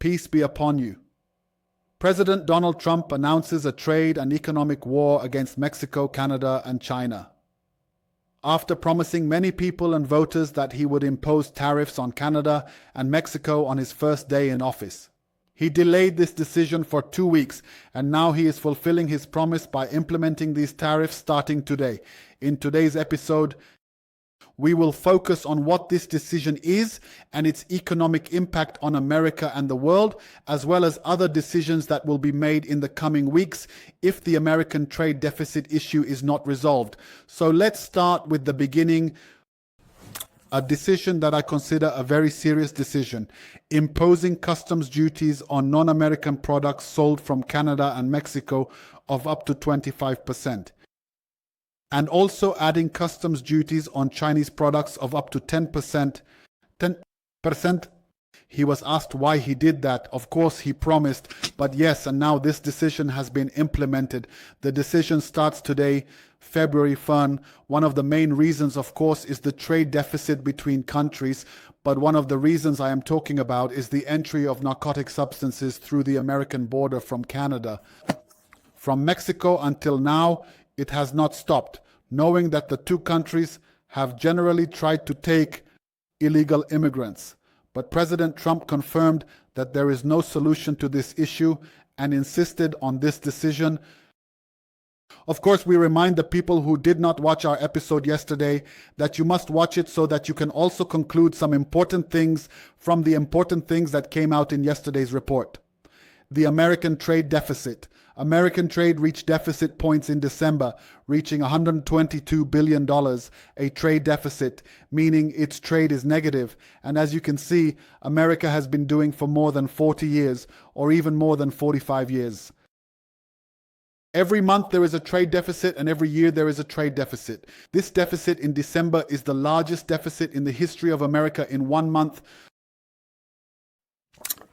Peace be upon you. President Donald Trump announces a trade and economic war against Mexico, Canada, and China. After promising many people and voters that he would impose tariffs on Canada and Mexico on his first day in office. He delayed this decision for 2 weeks, and now he is fulfilling his promise by implementing these tariffs starting today. In today's episode, we will focus on what this decision is and its economic impact on America and the world, as well as other decisions that will be made in the coming weeks if the American trade deficit issue is not resolved. So let's start with the beginning. A decision that I consider a very serious decision, imposing customs duties on non-American products sold from Canada and Mexico of up to 25%. And also adding customs duties on Chinese products of up to 10%. 10%. He was asked why he did that. Of course, he promised, but yes, and now this decision has been implemented. The decision starts today, February 1. One of the main reasons, of course, is the trade deficit between countries, but one of the reasons I am talking about is the entry of narcotic substances through the American border from Canada. From Mexico until now, it has not stopped, knowing that the two countries have generally tried to take illegal immigrants. But President Trump confirmed that there is no solution to this issue and insisted on this decision. Of course, we remind the people who did not watch our episode yesterday that you must watch it so that you can also conclude some important things from the important things that came out in yesterday's report. The American trade deficit. American trade reached deficit points in December, reaching $122 billion, a trade deficit, meaning its trade is negative. And as you can see, America has been doing for more than 40 years, or even more than 45 years. Every month there is a trade deficit, and every year there is a trade deficit. This deficit in December is the largest deficit in the history of America in 1 month.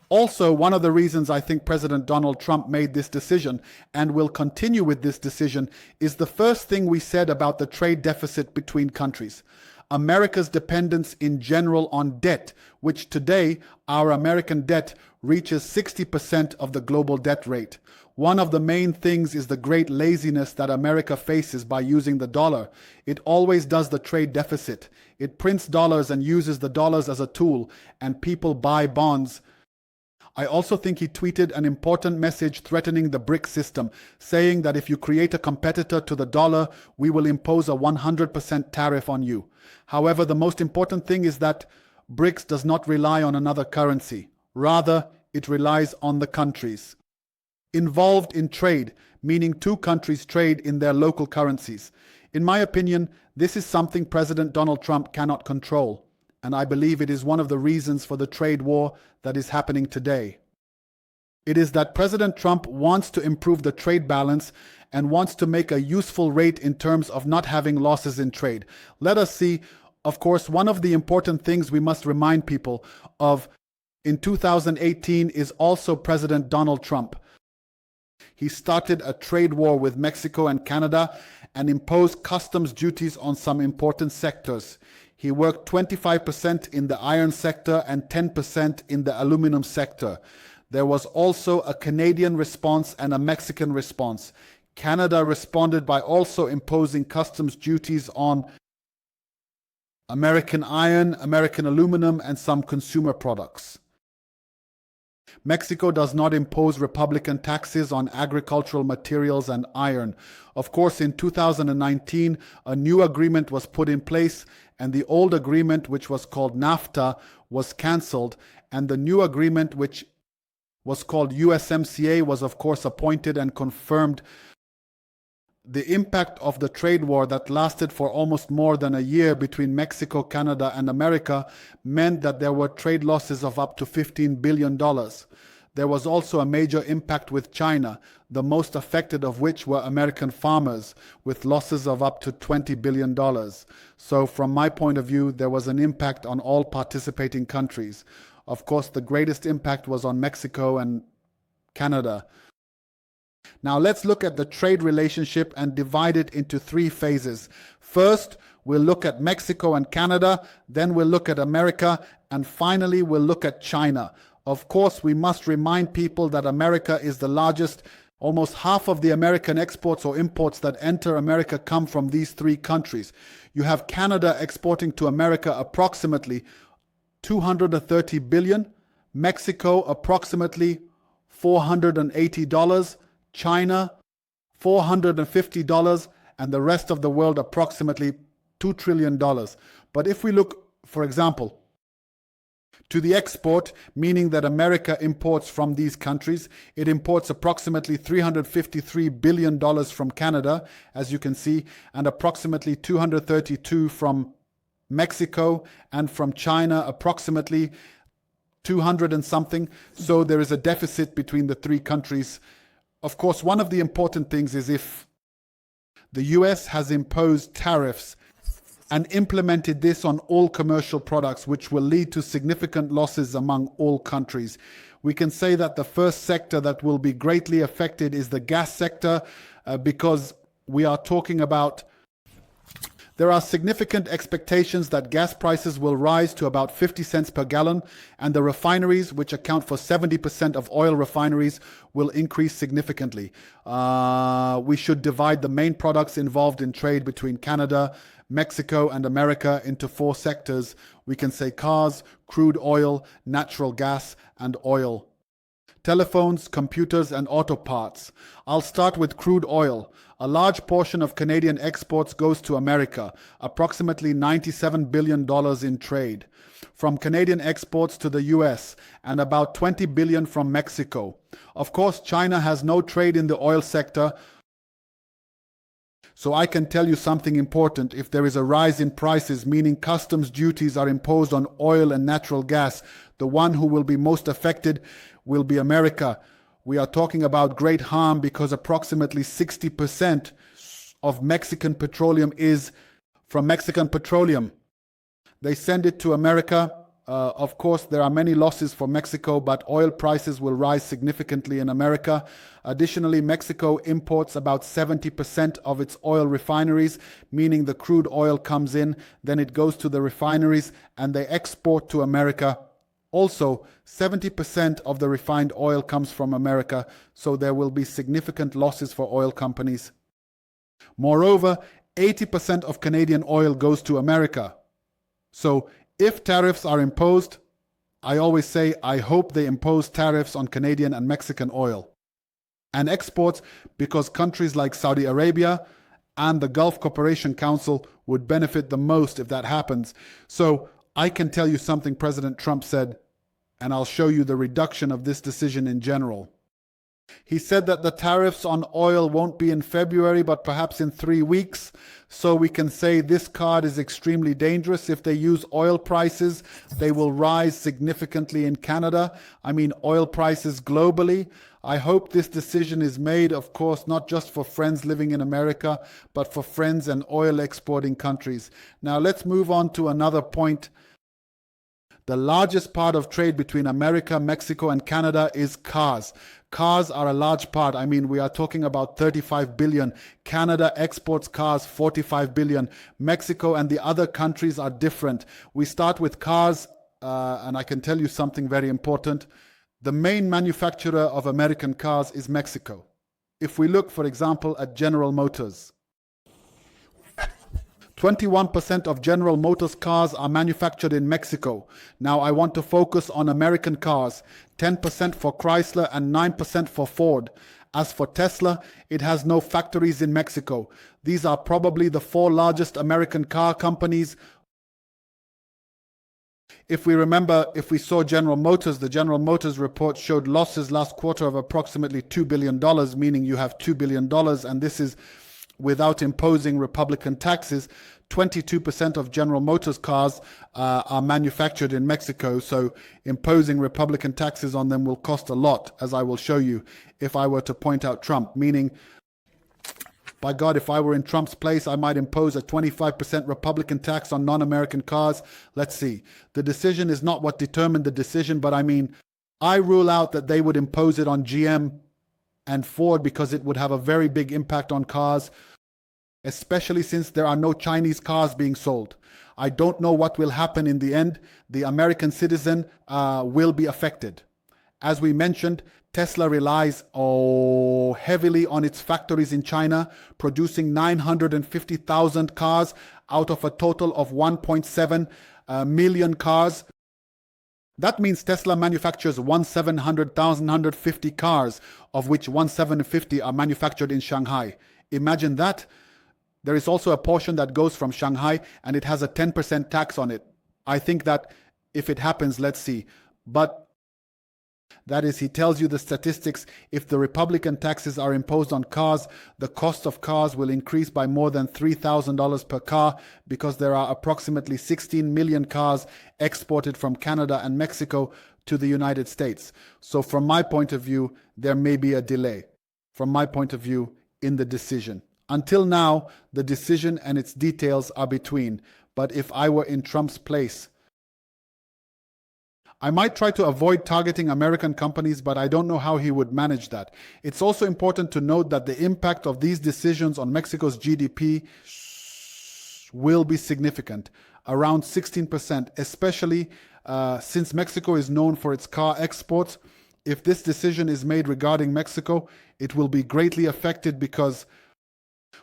Also, one of the reasons I think President Donald Trump made this decision and will continue with this decision is the first thing we said about the trade deficit between countries. America's dependence in general on debt, which today our American debt reaches 60% of the global debt rate. One of the main things is the great laziness that America faces by using the dollar. It always does the trade deficit. It prints dollars and uses the dollars as a tool, and people buy bonds. I also think he tweeted an important message threatening the BRICS system, saying that if you create a competitor to the dollar, we will impose a 100% tariff on you. However, the most important thing is that BRICS does not rely on another currency. Rather, it relies on the countries involved in trade, meaning two countries trade in their local currencies. In my opinion, this is something President Donald Trump cannot control. And I believe it is one of the reasons for the trade war that is happening today. It is that President Trump wants to improve the trade balance and wants to make a useful rate in terms of not having losses in trade. Let us see, of course, one of the important things we must remind people of in 2018 is also President Donald Trump. He started a trade war with Mexico and Canada and imposed customs duties on some important sectors. He worked 25% in the iron sector and 10% in the aluminum sector. There was also a Canadian response and a Mexican response. Canada responded by also imposing customs duties on American iron, American aluminum, and some consumer products. Mexico does not impose Republican taxes on agricultural materials and iron. Of course, in 2019, a new agreement was put in place, and the old agreement, which was called NAFTA, was cancelled, and the new agreement, which was called USMCA, was of course appointed and confirmed. The impact of the trade war that lasted for almost more than a year between Mexico, Canada, and America meant that there were trade losses of up to $15 billion. There was also a major impact with China, the most affected of which were American farmers, with losses of up to $20 billion. So from my point of view, there was an impact on all participating countries. Of course, the greatest impact was on Mexico and Canada. Now let's look at the trade relationship and divide it into three phases. First, we'll look at Mexico and Canada, then we'll look at America, and finally we'll look at China. Of course, we must remind people that America is the largest. Almost half of the American exports or imports that enter America come from these three countries. You have Canada exporting to America approximately $230 billion, Mexico approximately $480, China $450, and the rest of the world approximately $2 trillion. But if we look, for example, to the export, meaning that America imports from these countries, it imports approximately $353 billion from Canada, as you can see, and approximately 232 from Mexico, and from China approximately 200 and something. So there is a deficit between the three countries. Of course, one of the important things is if the US has imposed tariffs and implemented this on all commercial products, which will lead to significant losses among all countries. We can say that the first sector that will be greatly affected is the gas sector, because we are talking about, there are significant expectations that gas prices will rise to about 50 cents per gallon, and the refineries, which account for 70% of oil refineries, will increase significantly. We should divide the main products involved in trade between Canada, Mexico, and America into four sectors. We can say cars, crude oil, natural gas, and oil. Telephones, computers, and auto parts. I'll start with crude oil. A large portion of Canadian exports goes to America, approximately $97 billion in trade, from Canadian exports to the US, and about $20 billion from Mexico. Of course, China has no trade in the oil sector, so I can tell you something important. If there is a rise in prices, meaning customs duties are imposed on oil and natural gas, the one who will be most affected will be America. We are talking about great harm because approximately 60% of Mexican petroleum is from Mexican petroleum. They send it to America. Of course, there are many losses for Mexico, but oil prices will rise significantly in America. Additionally, Mexico imports about 70% of its oil refineries, meaning the crude oil comes in, then it goes to the refineries, and they export to America. Also, 70% of the refined oil comes from America, so there will be significant losses for oil companies. Moreover, 80% of Canadian oil goes to America. So, if tariffs are imposed, I always say I hope they impose tariffs on Canadian and Mexican oil and exports, because countries like Saudi Arabia and the Gulf Cooperation Council would benefit the most if that happens. So I can tell you something President Trump said, and I'll show you the reduction of this decision in general. He said that the tariffs on oil won't be in February, but perhaps in 3 weeks. So we can say this card is extremely dangerous. If they use oil prices, they will rise significantly in Canada. I mean, oil prices globally. I hope this decision is made, of course, not just for friends living in America, but for friends and oil exporting countries. Now let's move on to another point. The largest part of trade between America, Mexico, and Canada is cars. Cars are a large part. I mean, we are talking about 35 billion. Canada exports cars 45 billion. Mexico and the other countries are different. We start with cars, and I can tell you something very important. The main manufacturer of American cars is Mexico. If we look, for example, at General Motors, 21% of General Motors cars are manufactured in Mexico. Now I want to focus on American cars, 10% for Chrysler and 9% for Ford. As for Tesla, it has no factories in Mexico. These are probably the 4 largest American car companies. If we remember, if we saw General Motors, the General Motors report showed losses last quarter of approximately $2 billion, meaning you have $2 billion, and this is without imposing Republican taxes. 22% of General Motors cars are manufactured in Mexico, so imposing Republican taxes on them will cost a lot, as I will show you if I were to point out Trump, meaning, by God, if I were in Trump's place, I might impose a 25% Republican tax on non-American cars. Let's see. The decision is not what determined the decision, but I mean, I rule out that they would impose it on GM and Ford because it would have a very big impact on cars, especially since there are no Chinese cars being sold. I don't know what will happen in the end. The American citizen will be affected. As we mentioned, Tesla relies heavily on its factories in China, producing 950,000 cars out of a total of 1.7 million cars. That means Tesla manufactures 1,750 cars, of which 1,750 are manufactured in Shanghai. Imagine that. There is also a portion that goes from Shanghai and it has a 10% tax on it. I think that if it happens, let's see. But that is, he tells you the statistics. If the Republican taxes are imposed on cars, the cost of cars will increase by more than $3,000 per car, because there are approximately 16 million cars exported from Canada and Mexico to the United States. So from my point of view, there may be a delay, from my point of view, in the decision. Until now, the decision and its details are between. But if I were in Trump's place, I might try to avoid targeting American companies, but I don't know how he would manage that. It's also important to note that the impact of these decisions on Mexico's GDP will be significant, around 16%, especially since Mexico is known for its car exports. If this decision is made regarding Mexico, it will be greatly affected, because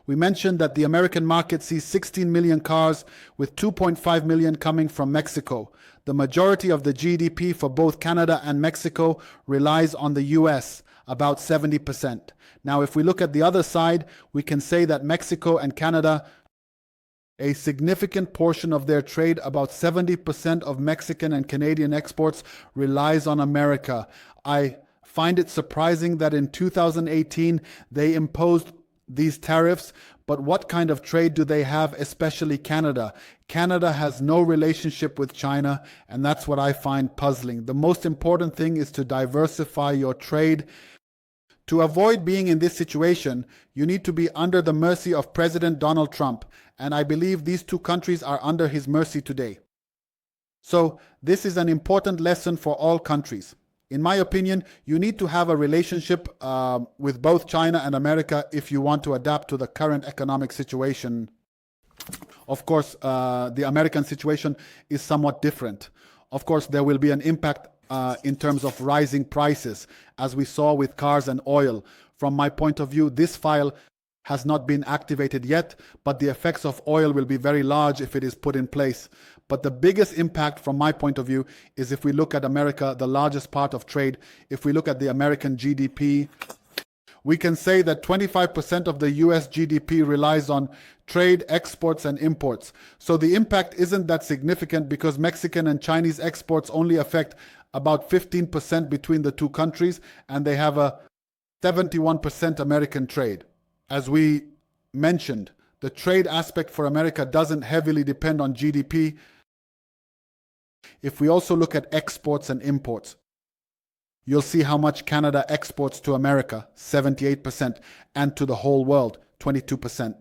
we mentioned that the American market sees 16 million cars, with 2.5 million coming from Mexico. The majority of the GDP for both Canada and Mexico relies on the US, about 70%. Now, if we look at the other side, we can say that Mexico and Canada, a significant portion of their trade, about 70% of Mexican and Canadian exports, relies on America. I find it surprising that in 2018 they imposed these tariffs, but what kind of trade do they have, especially Canada? Canada has no relationship with China, and that's what I find puzzling. The most important thing is to diversify your trade. To avoid being in this situation, you need to be under the mercy of President Donald Trump, and I believe these two countries are under his mercy today. So this is an important lesson for all countries. In my opinion, you need to have a relationship with both China and America if you want to adapt to the current economic situation. Of course, the American situation is somewhat different. Of course, there will be an impact in terms of rising prices, as we saw with cars and oil. From my point of view, this file has not been activated yet, but the effects of oil will be very large if it is put in place. But the biggest impact from my point of view is if we look at America, the largest part of trade. If we look at the American GDP, we can say that 25% of the US GDP relies on trade, exports, and imports. So the impact isn't that significant, because Mexican and Chinese exports only affect about 15% between the two countries, and they have a 71% American trade. As we mentioned, the trade aspect for America doesn't heavily depend on GDP. If we also look at exports and imports, you'll see how much Canada exports to America, 78%, and to the whole world, 22%.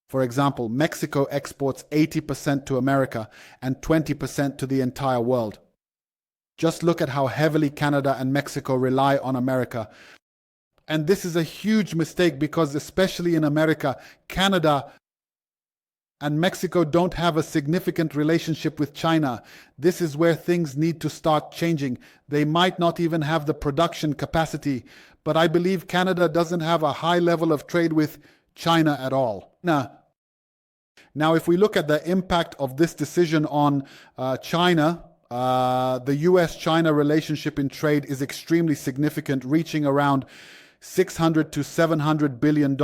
For example, Mexico exports 80% to America and 20% to the entire world. Just look at how heavily Canada and Mexico rely on America. And this is a huge mistake, because especially in America, Canada and Mexico don't have a significant relationship with China. This is where things need to start changing. They might not even have the production capacity, but I believe Canada doesn't have a high level of trade with China at all. Now, if we look at the impact of this decision on China, the US-China relationship in trade is extremely significant, reaching around $600 to $700 billion.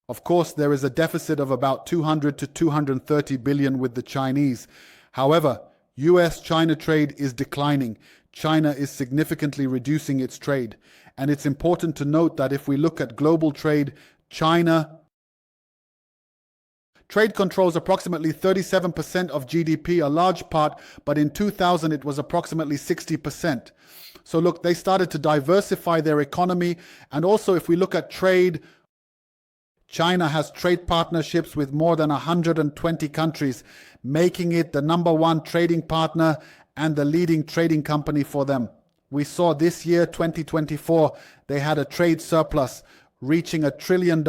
Of course, there is a deficit of about 200 to 230 billion with the Chinese. However, US-China trade is declining. China is significantly reducing its trade. And it's important to note that if we look at global trade, China trade controls approximately 37% of GDP, a large part, but in 2000 it was approximately 60%. So look, they started to diversify their economy. And also, if we look at trade, China has trade partnerships with more than 120 countries, making it the #1 trading partner and the leading trading company for them. We saw this year, 2024, they had a trade surplus reaching $1 trillion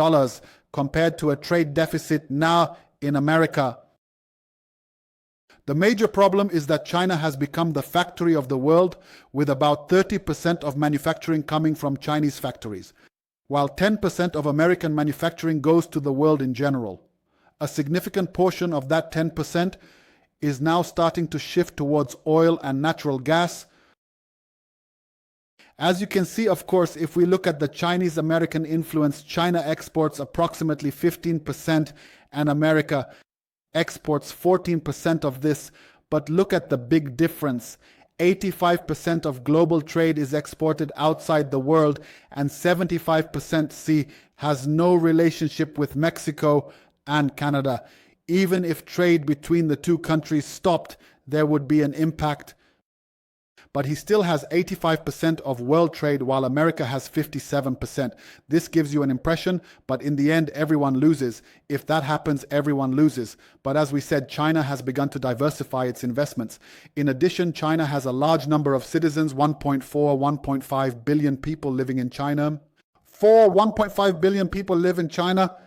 compared to a trade deficit now in America. The major problem is that China has become the factory of the world, with about 30% of manufacturing coming from Chinese factories, while 10% of American manufacturing goes to the world in general. A significant portion of that 10% is now starting to shift towards oil and natural gas. As you can see, of course, if we look at the Chinese-American influence, China exports approximately 15% and America exports 14% of this. But look at the big difference. 85% of global trade is exported outside the world, and 75% has no relationship with Mexico and Canada. Even if trade between the two countries stopped, there would be an impact. But he still has 85% of world trade, while America has 57%. This gives you an impression, but in the end, everyone loses. If that happens, everyone loses. But as we said, China has begun to diversify its investments. In addition, China has a large number of citizens, 1.4, 1.5 billion people living in China. 1.5 billion people live in China.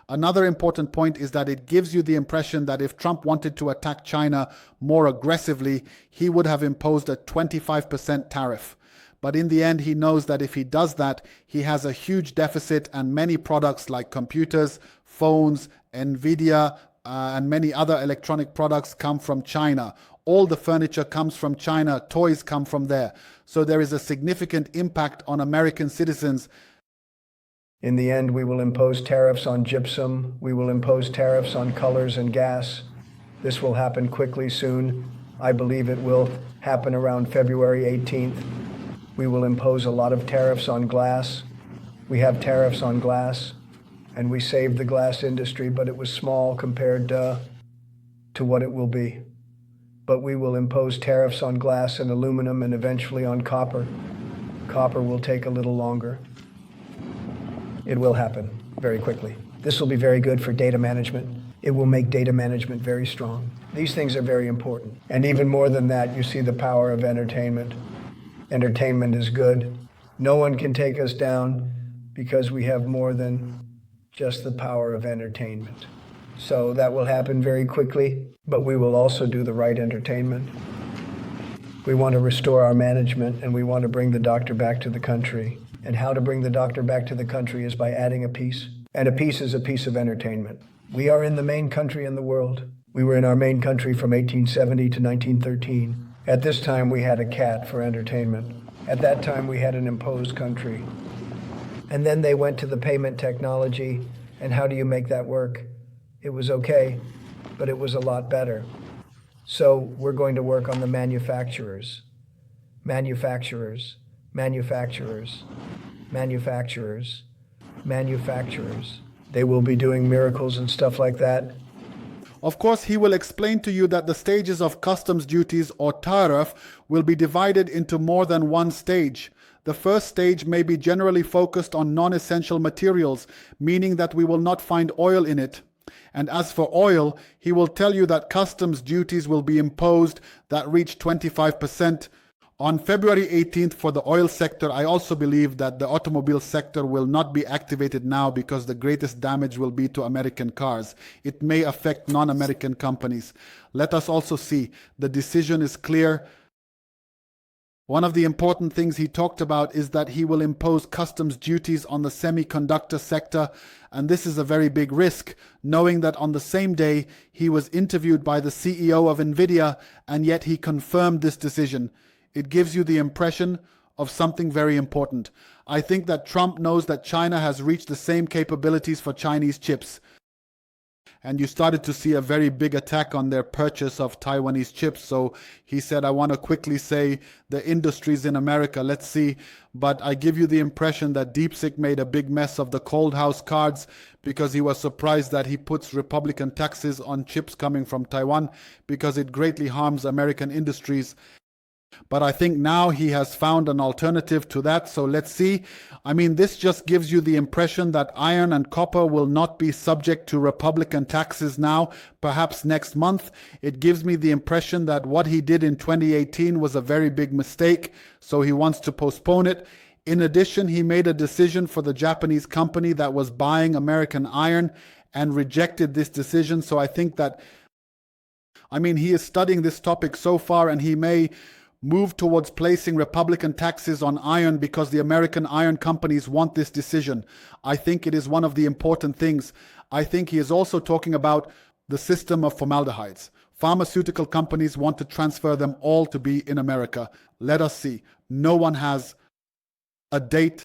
Another important point is that it gives you the impression that if Trump wanted to attack China more aggressively, he would have imposed a 25% tariff. But in the end, he knows that if he does that, he has a huge deficit, and many products like computers, phones, Nvidia, and many other electronic products come from China. All the furniture comes from China, toys come from there. So there is a significant impact on American citizens. In the end, we will impose tariffs on gypsum. We will impose tariffs on colors and gas. This will happen quickly soon. I believe it will happen around February 18th. We will impose a lot of tariffs on glass. We have tariffs on glass, and we saved the glass industry, but it was small compared to what it will be. But we will impose tariffs on glass and aluminum, and eventually on copper. Copper will take a little longer. It will happen very quickly. This will be very good for data management. It will make data management very strong. These things are very important. And even more than that, you see the power of entertainment. Entertainment is good. No one can take us down because we have more than just the power of entertainment. So that will happen very quickly, but we will also do the right entertainment. We want to restore our management, and we want to bring the doctor back to the country. And how to bring the doctor back to the country is by adding a piece. And a piece is a piece of entertainment. We are in the main country in the world. We were in our main country from 1870 to 1913. At this time, we had a cat for entertainment. At that time, we had an imposed country. And then they went to the payment technology. And how do you make that work? It was okay, but it was a lot better. So we're going to work on the manufacturers. Manufacturers. Manufacturers, manufacturers, manufacturers. They will be doing miracles and stuff like that. Of course, he will explain to you that the stages of customs duties or tariff will be divided into more than one stage. The first stage may be generally focused on non-essential materials, meaning that we will not find oil in it. And as for oil, he will tell you that customs duties will be imposed that reach 25%. On February 18th, for the oil sector, I also believe that the automobile sector will not be activated now because the greatest damage will be to American cars. It may affect non-American companies. Let us also see. The decision is clear. One of the important things he talked about is that he will impose customs duties on the semiconductor sector, and this is a very big risk, knowing that on the same day he was interviewed by the CEO of Nvidia, and yet he confirmed this decision. It gives you the impression of something very important. I think that Trump knows that China has reached the same capabilities for Chinese chips. And you started to see a very big attack on their purchase of Taiwanese chips. So he said, I want to quickly say the industries in America, let's see. But I give you the impression that DeepSeek made a big mess of the cold house cards because he was surprised that he puts Republican taxes on chips coming from Taiwan because it greatly harms American industries. But I think now he has found an alternative to that, so let's see. I mean, this just gives you the impression that iron and copper will not be subject to Republican taxes now, perhaps next month. It gives me the impression that what he did in 2018 was a very big mistake, so he wants to postpone it. In addition, he made a decision for the Japanese company that was buying American iron and rejected this decision, so I think that I mean, he is studying this topic so far, and he may move towards placing Republican taxes on iron because the American iron companies want this decision. I think it is one of the important things. I think he is also talking about the system of formaldehydes. Pharmaceutical companies want to transfer them all to be in America. Let us see. No one has a date.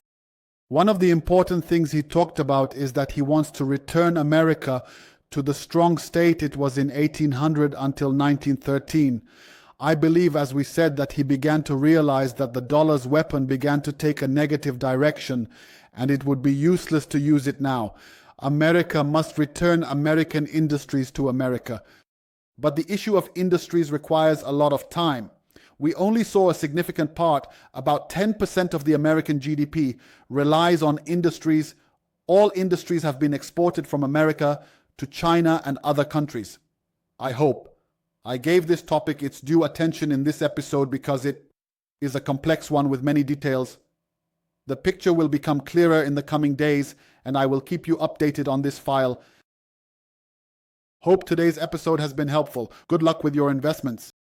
One of the important things he talked about is that he wants to return America to the strong state it was in 1800 until 1913. I believe, as we said, that he began to realize that the dollar's weapon began to take a negative direction, and it would be useless to use it now. America must return American industries to America. But the issue of industries requires a lot of time. We only saw a significant part, about 10% of the American GDP relies on industries. All industries have been exported from America to China and other countries. I hope I gave this topic its due attention in this episode because it is a complex one with many details. The picture will become clearer in the coming days, and I will keep you updated on this file. Hope today's episode has been helpful. Good luck with your investments.